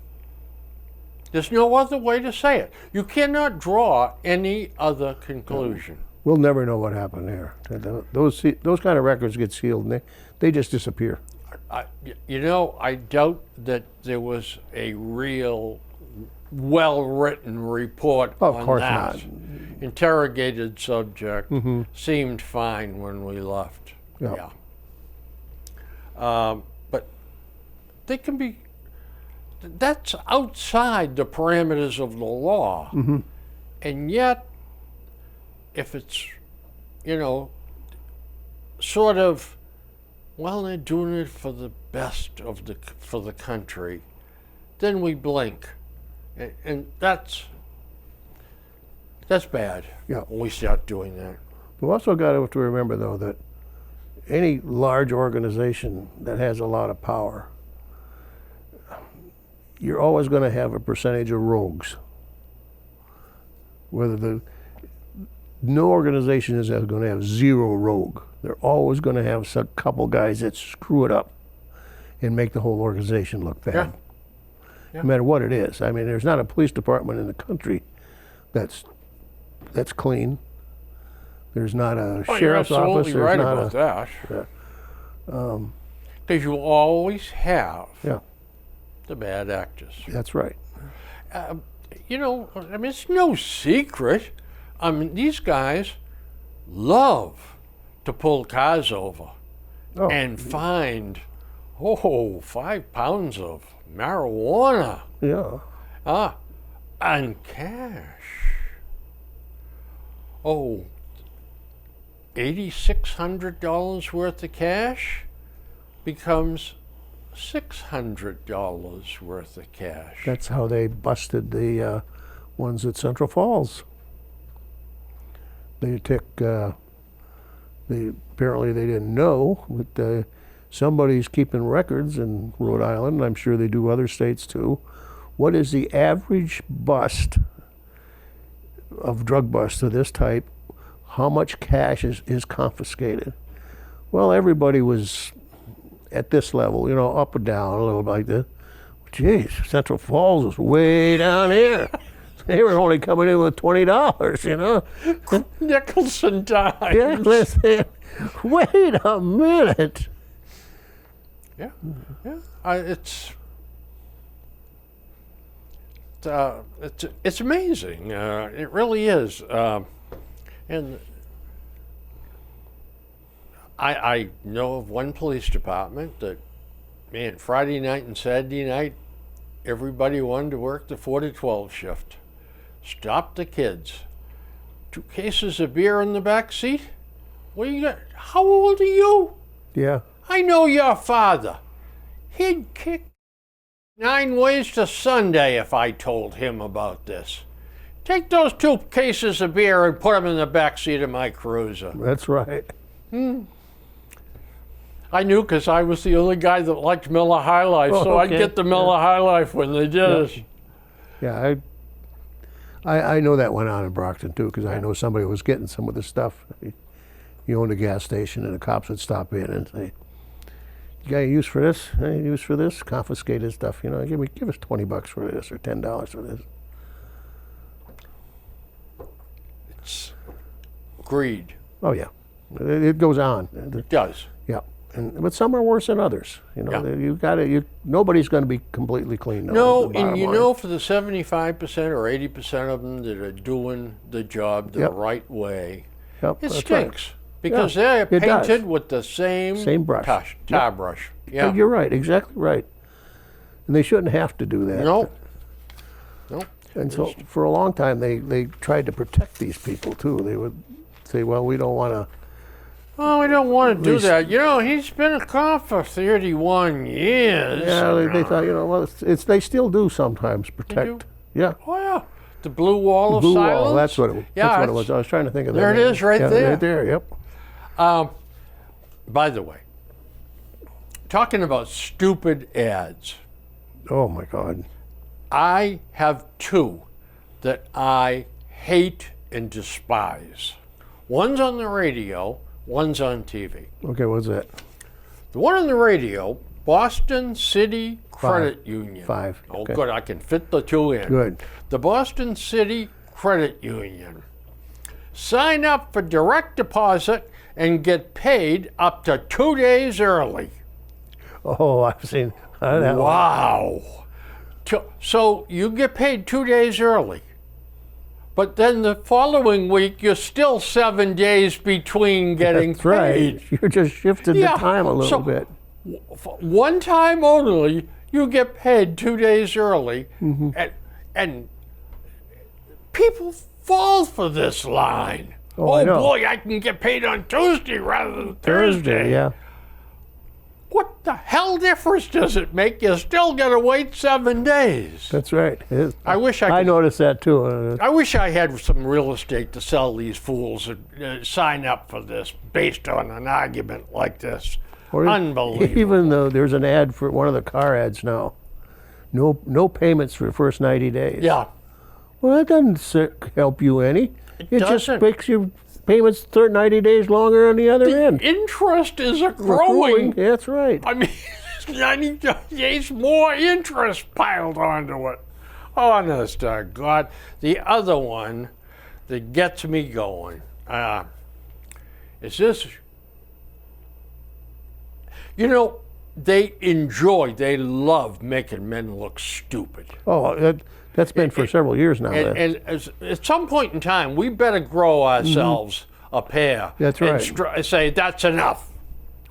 S1: There's no other way to say it. You cannot draw any other conclusion.
S2: We'll never know what happened there. Those kind of records get sealed and they just disappear.
S1: I doubt that there was a real well-written report
S2: Of
S1: on
S2: course
S1: that.
S2: not.
S1: Interrogated subject seemed fine when we left.
S2: Yeah.
S1: But they can be. That's outside the parameters of the law. And yet, if it's, sort of, well, they're doing it for the best for the country, then we blink. And that's bad.
S2: Yeah.
S1: When we start doing that.
S2: We've also got to remember, though, that any large organization that has a lot of power, you're always going to have a percentage of rogues. No organization is going to have zero rogue. They're always going to have some couple guys that screw it up and make the whole organization look bad.
S1: Yeah.
S2: No matter what it is. I mean, there's not a police department in the country that's clean. There's not a sheriff's office.
S1: You're absolutely
S2: There's
S1: right
S2: not
S1: about that. Because you always have
S2: Yeah,
S1: the bad actors.
S2: that's right.
S1: You know, I mean, it's no secret. I mean, these guys love to pull cars over
S2: Oh,
S1: and find, 5 pounds of marijuana.
S2: yeah.
S1: And cash. $8,600 worth of cash becomes $600 worth of cash.
S2: That's how they busted the ones at Central Falls. They took. Apparently they didn't know, but somebody's keeping records in Rhode Island. And I'm sure they do other states too. What is the average bust of drug bust of this type? How much cash is confiscated? Well, everybody was at this level, you know, up and down a little bit like this. Geez, Central Falls was way down here. They were only coming in with $20, you know.
S1: Nickels and dimes.
S2: Yeah, listen, wait a minute.
S1: Yeah. It's amazing. It really is. And I know of one police department that, man, Friday night and Saturday night, everybody wanted to work the 4 to 12 shift. Stop the kids. 2 cases of beer in the back seat? What do you got? How old are you?
S2: Yeah,
S1: I know your father. He'd kick 9 ways to Sunday if I told him about this. Take those 2 cases of beer and put them in the back seat of my cruiser.
S2: that's right.
S1: I knew because I was the only guy that liked Miller High Life,
S2: Oh,
S1: so I'd
S2: okay.
S1: get the Miller High Life when they did it.
S2: Yeah, I know that went on in Brockton too, because I know somebody was getting some of the stuff. He owned a gas station, and the cops would stop in and say, "You got any use for this? Any use for this?" Confiscate his stuff. You know, give us $20 for this or $10 for this.
S1: It's greed.
S2: Oh yeah, it goes on.
S1: It does.
S2: Yeah, but some are worse than others. You know,
S1: Yeah.
S2: Nobody's going to be completely clean.
S1: No,
S2: the bottom
S1: and you
S2: line.
S1: know, for the 75% or 80% of them that are doing the job the
S2: Yep.
S1: right way,
S2: Yep,
S1: it
S2: that's
S1: stinks.
S2: right.
S1: Because
S2: Yeah,
S1: they're
S2: it does.
S1: painted with the same
S2: brush.
S1: tar brush. Yeah.
S2: You're right, exactly right. And they shouldn't have to do that.
S1: Nope.
S2: And so for a long time, they tried to protect these people too. They would say, well, we don't want to.
S1: Oh, we don't want to do
S2: least-
S1: that. You know, he's been a cop for 31 years.
S2: Yeah, they thought, you know, well, it's they still do sometimes protect.
S1: do?
S2: Yeah.
S1: Oh, yeah. The blue wall of
S2: Blue
S1: silence.
S2: wall, that's what it was.
S1: Yeah,
S2: that's what it
S1: it's-
S2: was. I was trying to think of that.
S1: There it
S2: name.
S1: is, right
S2: Yeah,
S1: there.
S2: Right there, yep.
S1: By the way, talking about stupid ads,
S2: Oh my God.
S1: I have 2 that I hate and despise. One's on the radio, one's on TV.
S2: Okay, what's that?
S1: The one on the radio, Boston City Credit Union.
S2: 5.
S1: Oh,
S2: Okay.
S1: good. I can fit the 2 in.
S2: Good.
S1: The Boston City Credit Union. Sign up for direct deposit and get paid up to 2 days early.
S2: Oh, I've seen that one.
S1: Wow. So you get paid 2 days early. But then the following week, you're still 7 days between getting
S2: That's right.
S1: paid.
S2: You're just shifted
S1: Yeah,
S2: the time a little
S1: so-
S2: bit.
S1: One time only, you get paid 2 days early,
S2: Mm-hmm.
S1: and people fall for this line.
S2: Oh, I know.
S1: Boy, I can get paid on Tuesday rather than Thursday.
S2: Yeah.
S1: What the hell difference does it make? You still got to wait 7 days.
S2: That's right.
S1: I wish I
S2: I
S1: could.
S2: noticed that too.
S1: I wish I had some real estate to sell these fools and sign up for this based on an argument like this. Unbelievable.
S2: Even though there's an ad for one of the car ads now. No payments for the first 90 days.
S1: Yeah.
S2: Well, that doesn't help you any. It just
S1: doesn't.
S2: makes your payments 90 days longer on the other end.
S1: Interest is growing.
S2: Yeah, that's right.
S1: I mean, 90 days more interest piled onto it. Honest to God. The other one that gets me going is this. You know, they love making men look stupid.
S2: Oh, that's been for several years now.
S1: And at some point in time, we better grow ourselves a pair.
S2: That's right.
S1: And say, that's enough.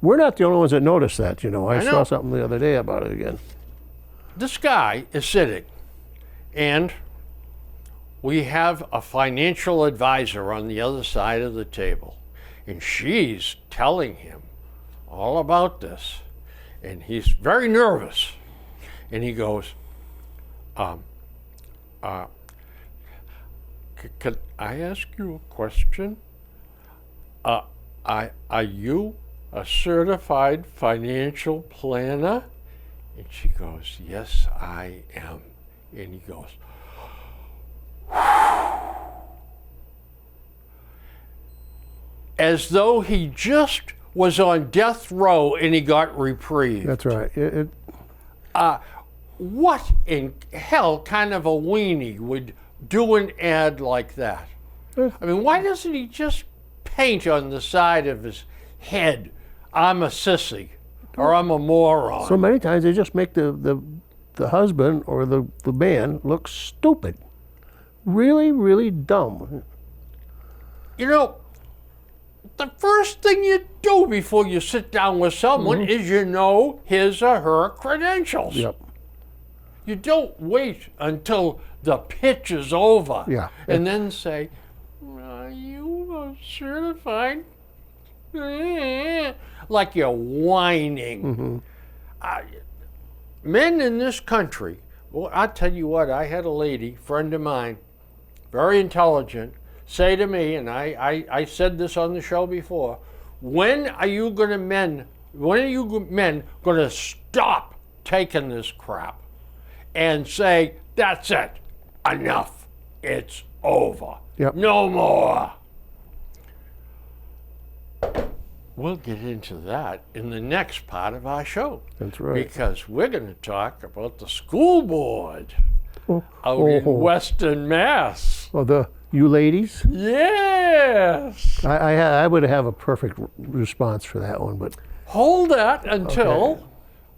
S2: We're not the only ones that noticed that, you know. I
S1: know.
S2: saw something the other day about it again.
S1: This guy is sitting, and we have a financial advisor on the other side of the table, and she's telling him all about this, and he's very nervous, and he goes, can I ask you a question? Are you a certified financial planner? And she goes, yes, I am. And he goes, as though he just was on death row and he got reprieve.
S2: That's right.
S1: What in hell kind of a weenie would do an ad like that? I mean, why doesn't he just paint on the side of his head, I'm a sissy, or I'm a moron?
S2: So many times they just make the husband or the man look stupid. Really, really dumb.
S1: You know, the first thing you do before you sit down with someone is you know his or her credentials.
S2: Yep.
S1: You don't wait until the pitch is over
S2: Yeah.
S1: and then say, are you a certified? Like you're whining. Men in this country, well, I'll tell you what, I had a lady, friend of mine, very intelligent, say to me, and I said this on the show before, when are you men going to stop taking this crap and say, that's it, enough, it's over,
S2: Yep.
S1: no more? We'll get into that in the next part of our show.
S2: That's right.
S1: Because we're going to talk about the school board
S2: Oh,
S1: out in Western Mass.
S2: oh, you ladies?
S1: Yes.
S2: I would have a perfect response for that one, but
S1: Hold that until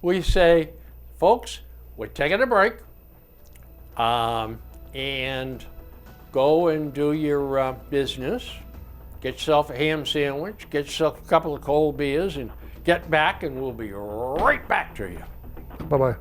S1: we say, folks, we're taking a break, and go and do your business. Get yourself a ham sandwich, get yourself a couple of cold beers, and get back, and we'll be right back to you.
S2: bye-bye.